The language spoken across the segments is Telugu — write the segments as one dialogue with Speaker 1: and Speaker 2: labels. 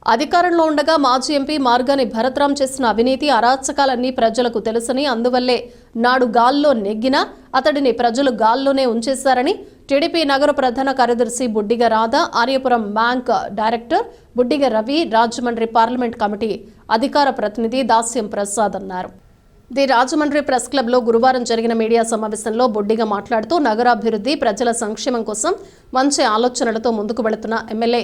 Speaker 1: అధికారంలో ఉండగా మాజీ ఎంపీ మార్గాని భరత్రాం చేసిన అవినీతి అరాచకాలన్నీ ప్రజలకు తెలుసని, అందువల్లే నాడు గాల్లో నెగ్గినా అతడిని ప్రజలు గాల్లోనే ఉంచేశారని టీడీపీ నగర ప్రధాన కార్యదర్శి Buddiga Radha, Aryapuram bank director Buddiga Ravi, Rajahmundry parliament committee అధికార ప్రతినిధి దాస్యం ప్రసాద్ అన్నారు. ది రాజమండ్రి ప్రెస్ క్లబ్లో గురువారం జరిగిన మీడియా సమావేశంలో బుడ్డిగ మాట్లాడుతూ నగరాభివృద్ధి, ప్రజల సంక్షేమం కోసం మంచి ఆలోచనలతో ముందుకు వెళుతున్న ఎమ్మెల్యే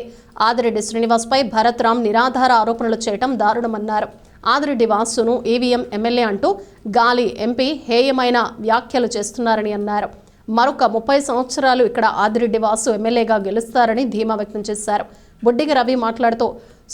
Speaker 1: ఆదిరెడ్డి శ్రీనివాస్పై భరత్రాం నిరాధార ఆరోపణలు చేయడం దారుణమన్నారు. ఆదిరెడ్డి వాసును ఈవీఎం ఎమ్మెల్యే అంటూ గాలి ఎంపీ హేయమైన వ్యాఖ్యలు చేస్తున్నారని అన్నారు. మరొక 30 సంవత్సరాలు ఇక్కడ ఆదిరెడ్డి వాసు ఎమ్మెల్యేగా గెలుస్తారని ధీమా వ్యక్తం చేశారు. బుడ్డిగ రవి మాట్లాడుతూ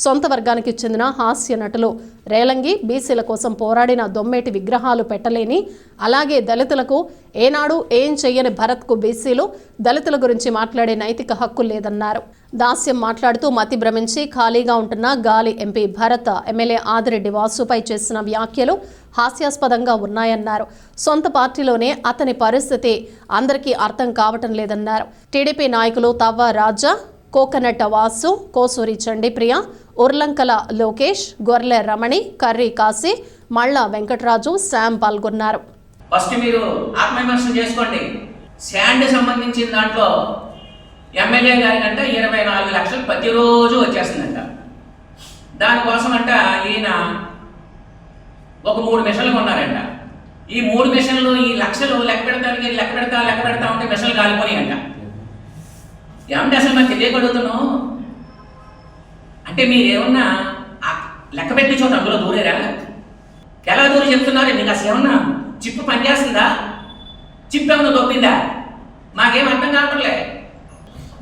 Speaker 1: సొంత వర్గానికి చెందిన హాస్య నటులు రేలంగి బీసీల కోసం పోరాడిన దొమ్మేటి విగ్రహాలు పెట్టలేని, అలాగే దళితులకు ఏనాడు ఏం చెయ్యని భరత్కు బీసీలు దళితుల గురించి మాట్లాడే నైతిక హక్కు లేదన్నారు. దాస్యం మాట్లాడుతూ మతి భ్రమించి ఖాళీగా ఉంటున్న గాలి ఎంపీ భరత్ ఎమ్మెల్యే ఆదిరెడ్డి వాసుపై చేసిన వ్యాఖ్యలు హాస్యాస్పదంగా ఉన్నాయన్నారు. సొంత పార్టీలోనే అతని పరిస్థితి అందరికీ అర్థం కావటం లేదన్నారు. టీడీపీ నాయకులు తవ్వ రాజా, కోకనట్ట వాసు, కోసూరి చండీప్రియ, ఉర్లంకల లోకేష్, గొర్రె రమణి, కర్రీ కాశీ, మళ్ళా వెంకటరాజు, శామ్ పాల్గొన్నారు.
Speaker 2: ఫస్ట్ మీరు ఆత్మవిమర్శ చేసుకోండి. శాండ్ సంబంధించిన దాంట్లో ఎమ్మెల్యే గారి కంట 24 లక్షలు ప్రతిరోజు వచ్చేస్తుందంట. దానికోసం అంట ఈయన ఒక 3 మిషన్లు కొన్నారంట. ఈ 3 మిషన్లు ఈ లక్షలు లెక్క పెడతా ఉంటే మిషన్లు కాలిపోయాయంట. ఏమంటే అసలు మనకు తెలియగలుగుతున్నాం అంటే మీరేమన్నా లెక్క పెట్టి చోట అందులో దూరేరా? ఎలా దూరి చెప్తున్నారు? మీకు అసలు ఏమన్నా చిప్పు పనిచేస్తుందా? చిప్పు ఏమన్నా దొబ్బిందా? మాకేం అర్థం కావట్లే.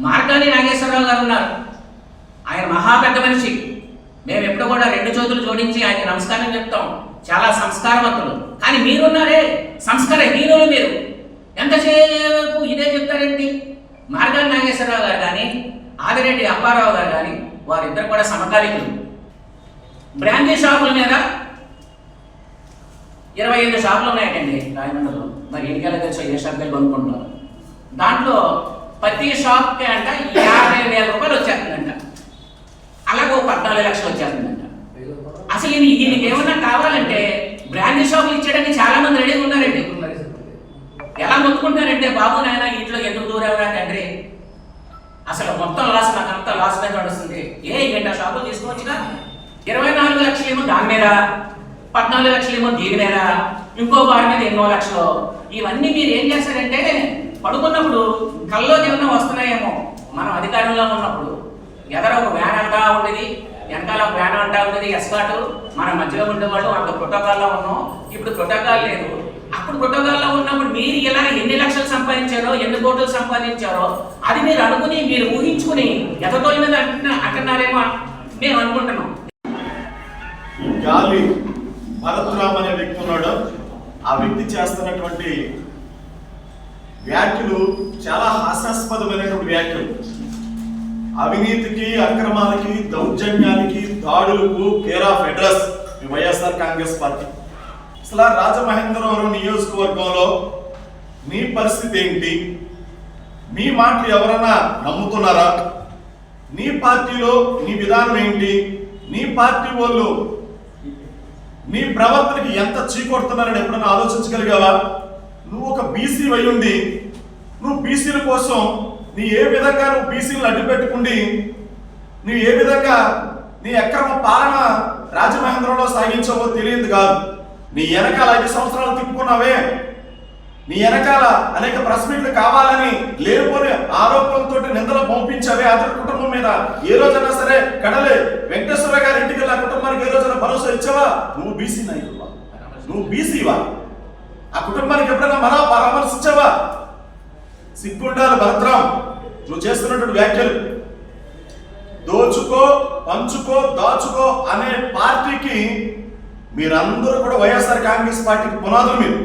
Speaker 2: మార్గాని నాగేశ్వరరావు గారు ఉన్నారు. ఆయన మహా పెద్ద మనిషి. మేము ఎప్పుడు కూడా 2 చేతులు జోడించి ఆయన నమస్కారం చెప్తాం. చాలా సంస్కారవంతులు. కానీ మీరున్నారే సంస్కార హీనులు. మీరు ఎంతసేపు ఇదే చెప్తారేంటి? మార్గాని నాగేశ్వరరావు గారు కానీ ఆదిరెడ్డి అప్పారావు గారు కానీ వారిద్దరు కూడా సమకాలికులు. బ్రాండీ షాపుల మీద 28 షాపులు ఉన్నాయండి రాజమండ్రిలో. మరి ఎన్నికల తెలుసు ఏ షాప్కి కొనుక్కుంటున్నారు. దాంట్లో ప్రతి షాప్కి అంట 50,000 రూపాయలు వచ్చేస్తుందంట. అలాగే 14 లక్షలు వచ్చేస్తుందంట. అసలు ఈయనకి ఏమన్నా కావాలంటే బ్రాండీ షాపులు ఇచ్చేయడానికి చాలా మంది రెడీగా ఉన్నారండి. ఎలా మొత్తుకుంటారంటే, బాబు నాయన ఇంట్లో ఎందుకు దూరేవరా తండ్రి, అసలు మొత్తం లాస్, నాకంతా లాస్ మీద నడుస్తుంది. గంట షాపులు తీసుకోవచ్చుగా. 24 లక్షలేమో దాని మీద, 14 లక్షలేమో దీని మీద, ఇంకో వారి మీద ఎన్నో లక్షలు. ఇవన్నీ మీరు ఏం చేస్తారంటే పడుకున్నప్పుడు కల్లోకి ఏమన్నా వస్తున్నాయేమో. మనం అధికారంలో ఉన్నప్పుడు ఎదర ఒక వ్యాన్ అంటా ఉండేది, వెనకాల ఒక వ్యాన్ అంటా ఉండేది, ఎస్కాట్. మన మధ్యలో ఉండేవాళ్ళు అంత ప్రోటోకాల్లో ఉన్నాం. ఇప్పుడు ప్రోటోకాల్ లేదు. అప్పుడు ప్రోటోకాల్లో ఉన్నప్పుడు మీరు ఇలా ఎన్ని లక్షలు సంపాదించారో, ఎన్ని కోట్లు సంపాదించారో అది మీరు అనుకుని, మీరు ఊహించుకుని ఎదటోళ్ళ మీద అంటున్నారేమో మేము అనుకుంటున్నాం.
Speaker 3: గాలి భరత్రామ్ అనే వ్యక్తి ఉన్నాడు. ఆ వ్యక్తి చేస్తున్నటువంటి వ్యాఖ్యలు చాలా హాస్యాస్పదమైనటువంటి వ్యాఖ్యలు. అవినీతికి, అక్రమాలకి, దౌర్జన్యానికి, దాడులకు care of address YSR Congress party. అసలు రాజమహేంద్రవరం నియోజకవర్గంలో మీ పరిస్థితి ఏంటి? మీ మాటలు ఎవరన్నా నమ్ముతున్నారా? నీ పార్టీలో నీ విధానం ఏంటి? నీ పార్టీ వాళ్ళు నీ ప్రవర్తనకి ఎంత చీకొడుతున్నారని ఎప్పుడన్నా ఆలోచించగలిగావా? నువ్వు ఒక బీసీ అయ్యుండి నువ్వు బీసీల కోసం ఏ విధంగా నువ్వు బీసీలను అడ్డుపెట్టుకుండి నువ్వు ఏ విధంగా నీ అక్రమ పాలన రాజమహేంద్రంలో సాగించావో తెలియదు కాదు. నీ వెనకాల 5 సంవత్సరాలు తిప్పుకున్నావే, నీ వెనకాల అనేక ప్రెస్ మీట్లు కావాలని లేనిపోని ఆరోపణలతో నిందలు పంపించావే అతని కుటుంబం మీద. ఏ రోజైనా సరే కడలే వెంకటేశ్వర గారి ఇంటికి ఆ కుటుంబానికి ఏ రోజైనా భరోసా ఇచ్చావా? నువ్వు బీసీ నాయకువా? నువ్వు బీసీవా? ఆ కుటుంబానికి ఎప్పుడైనా పరామర్శించావా? సిగ్గుండాలి భరత్రామ్. నువ్వు చేస్తున్నటువంటి వ్యాఖ్యలు దోచుకో, పంచుకో, దాచుకో అనే పార్టీకి మీరందరూ కూడా వైఎస్ఆర్ కాంగ్రెస్ పార్టీకి పునాదులు. మీరు